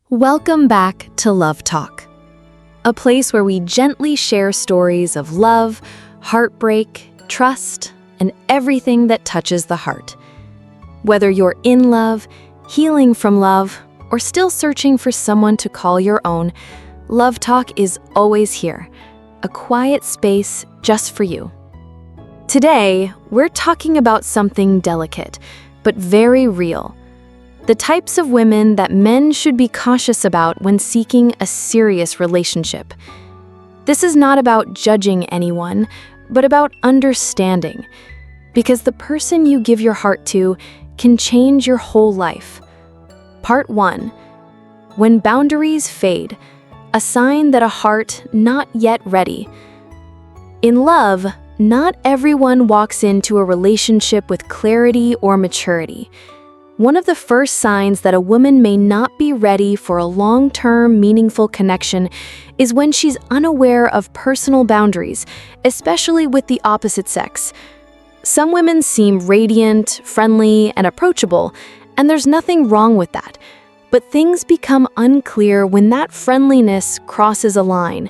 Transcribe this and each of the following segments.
Welcome back to LoveTalk, a place where we gently share stories of love, heartbreak, trust, and everything that touches the heart. Whether you're in love, healing from love, or still searching for someone to call your own, LoveTalk is always here, a quiet space just for you. Today, we're talking about something delicate, but very real. The types of women that men should be cautious about when seeking a serious relationship. This is not about judging anyone, but about understanding. Because the person you give your heart to can change your whole life. Part 1. When boundaries fade, a sign that a heart not yet ready. In love, not everyone walks into a relationship with clarity or maturity. One of the first signs that a woman may not be ready for a long-term, meaningful connection is when she's unaware of personal boundaries, especially with the opposite sex. Some women seem radiant, friendly, and approachable, and there's nothing wrong with that. But things become unclear when that friendliness crosses a line.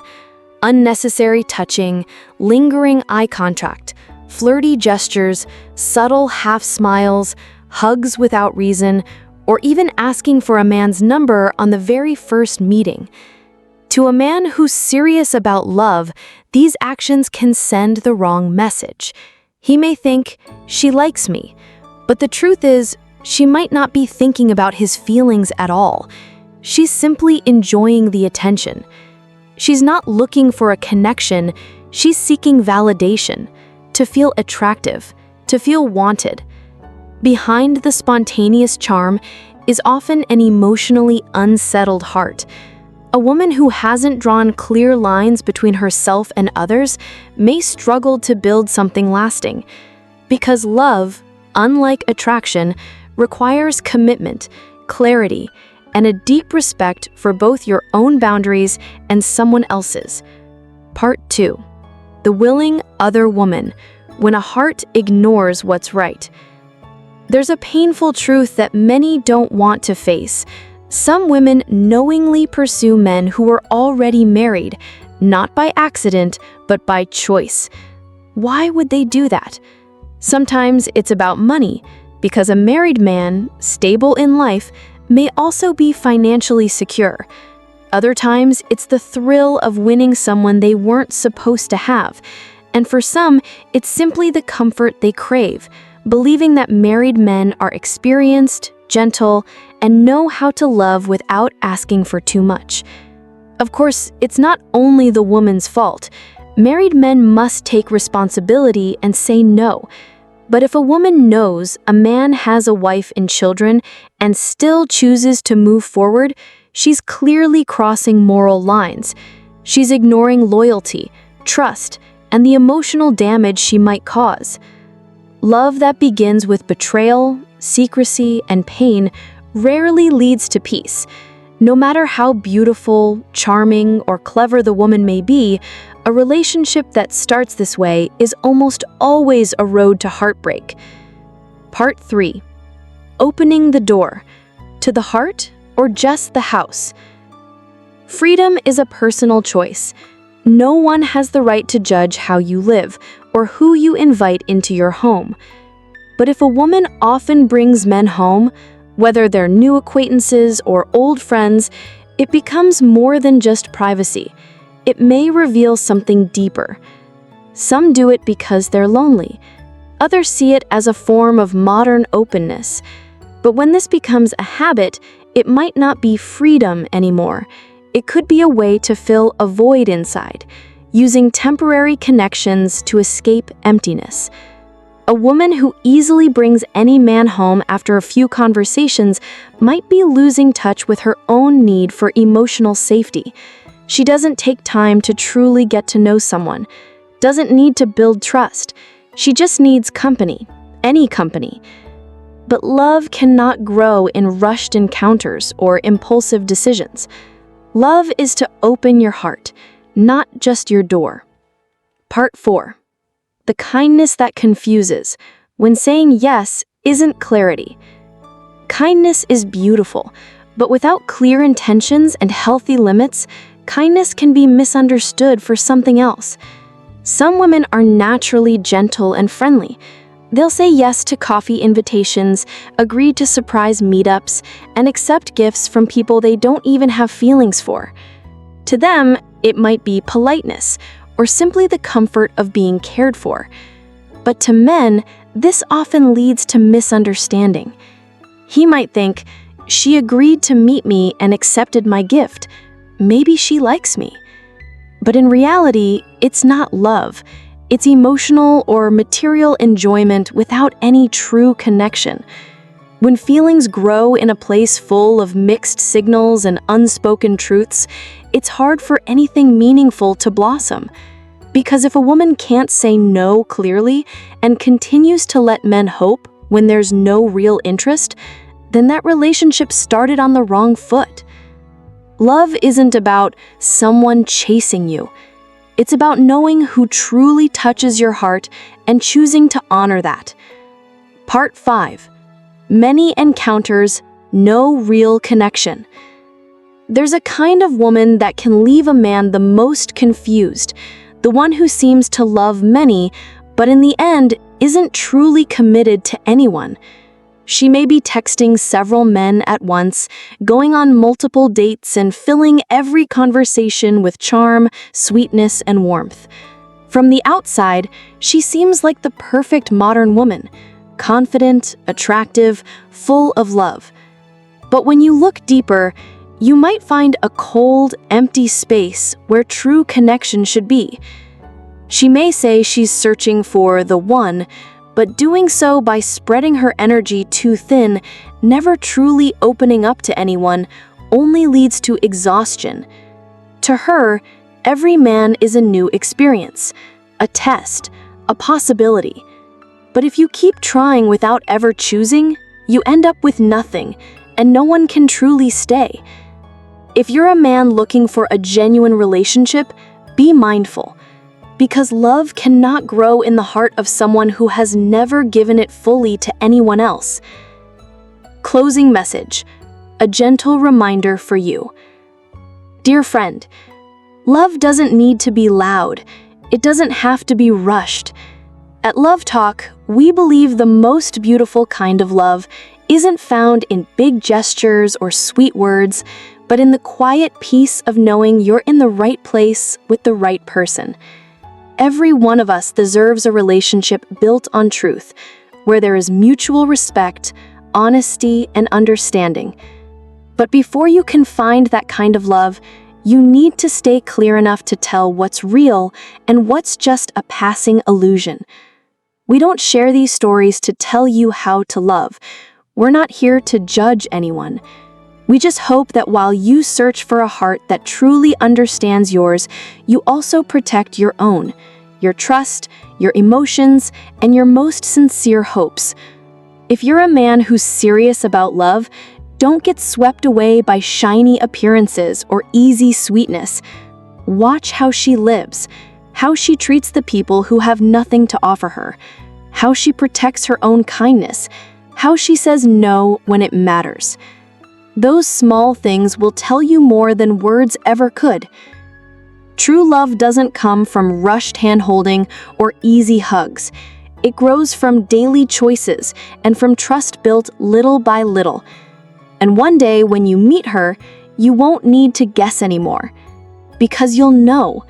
Unnecessary touching, lingering eye contact, flirty gestures, subtle half smiles, hugs without reason, or even asking for a man's number on the very first meeting. To a man who's serious about love, these actions can send the wrong message. He may think, "She likes me," but the truth is, she might not be thinking about his feelings at all. She's simply enjoying the attention. She's not looking for a connection, she's seeking validation, to feel attractive, to feel wanted. Behind the spontaneous charm is often an emotionally unsettled heart. A woman who hasn't drawn clear lines between herself and others may struggle to build something lasting. Because love, unlike attraction, requires commitment, clarity, and a deep respect for both your own boundaries and someone else's. Part 2. The willing other woman, when a heart ignores what's right. There's a painful truth that many don't want to face. Some women knowingly pursue men who are already married, not by accident, but by choice. Why would they do that? Sometimes it's about money, because a married man, stable in life, may also be financially secure. Other times, it's the thrill of winning someone they weren't supposed to have. And for some, it's simply the comfort they crave, believing that married men are experienced, gentle, and know how to love without asking for too much. Of course, it's not only the woman's fault. Married men must take responsibility and say no. But if a woman knows a man has a wife and children and still chooses to move forward, she's clearly crossing moral lines. She's ignoring loyalty, trust, and the emotional damage she might cause. Love that begins with betrayal, secrecy, and pain rarely leads to peace. No matter how beautiful, charming, or clever the woman may be, a relationship that starts this way is almost always a road to heartbreak. Part 3. Opening the door. To the heart or just the house? Freedom is a personal choice. No one has the right to judge how you live or who you invite into your home. But if a woman often brings men home, whether they're new acquaintances or old friends, it becomes more than just privacy. It may reveal something deeper. Some do it because they're lonely. Others see it as a form of modern openness. But when this becomes a habit, it might not be freedom anymore. It could be a way to fill a void inside, using temporary connections to escape emptiness. A woman who easily brings any man home after a few conversations might be losing touch with her own need for emotional safety. She doesn't take time to truly get to know someone, doesn't need to build trust. She just needs company, any company. But love cannot grow in rushed encounters or impulsive decisions. Love is to open your heart, not just your door. Part 4. The kindness that confuses, when saying yes isn't clarity. Kindness is beautiful, But without clear intentions and healthy limits, kindness can be misunderstood for something else. Some women are naturally gentle and friendly. They'll say yes to coffee invitations, agree to surprise meetups, and accept gifts from people they don't even have feelings for. To them, it might be politeness, or simply the comfort of being cared for. But to men, this often leads to misunderstanding. He might think, "She agreed to meet me and accepted my gift. Maybe she likes me." But in reality, it's not love. It's emotional or material enjoyment without any true connection. When feelings grow in a place full of mixed signals and unspoken truths, it's hard for anything meaningful to blossom. Because if a woman can't say no clearly and continues to let men hope when there's no real interest, then that relationship started on the wrong foot. Love isn't about someone chasing you. It's about knowing who truly touches your heart and choosing to honor that. Part 5. Many encounters, no real connection. There's a kind of woman that can leave a man the most confused, the one who seems to love many, but in the end isn't truly committed to anyone. She may be texting several men at once, going on multiple dates, and filling every conversation with charm, sweetness, and warmth. From the outside, she seems like the perfect modern woman, confident, attractive, full of love. But when you look deeper, you might find a cold, empty space where true connection should be. She may say she's searching for the one, but doing so by spreading her energy too thin, never truly opening up to anyone, only leads to exhaustion. To her, every man is a new experience, a test, a possibility. But if you keep trying without ever choosing, you end up with nothing, and no one can truly stay. If you're a man looking for a genuine relationship, be mindful. Because love cannot grow in the heart of someone who has never given it fully to anyone else. Closing message, a gentle reminder for you. Dear friend, love doesn't need to be loud. It doesn't have to be rushed. At LoveTalk, we believe the most beautiful kind of love isn't found in big gestures or sweet words, but in the quiet peace of knowing you're in the right place with the right person. Every one of us deserves a relationship built on truth, where there is mutual respect, honesty, and understanding. But before you can find that kind of love, you need to stay clear enough to tell what's real and what's just a passing illusion. We don't share these stories to tell you how to love. We're not here to judge anyone. We just hope that while you search for a heart that truly understands yours, you also protect your own, your trust, your emotions, and your most sincere hopes. If you're a man who's serious about love, don't get swept away by shiny appearances or easy sweetness. Watch how she lives, how she treats the people who have nothing to offer her, how she protects her own kindness, how she says no when it matters. Those small things will tell you more than words ever could. True love doesn't come from rushed hand-holding or easy hugs. It grows from daily choices and from trust built little by little. And one day when you meet her, you won't need to guess anymore, because you'll know.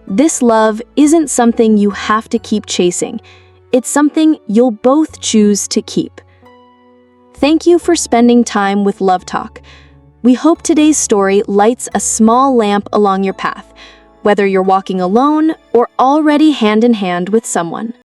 This love isn't something you have to keep chasing. It's something you'll both choose to keep. Thank you for spending time with LoveTalk. We hope today's story lights a small lamp along your path, whether you're walking alone or already hand in hand with someone.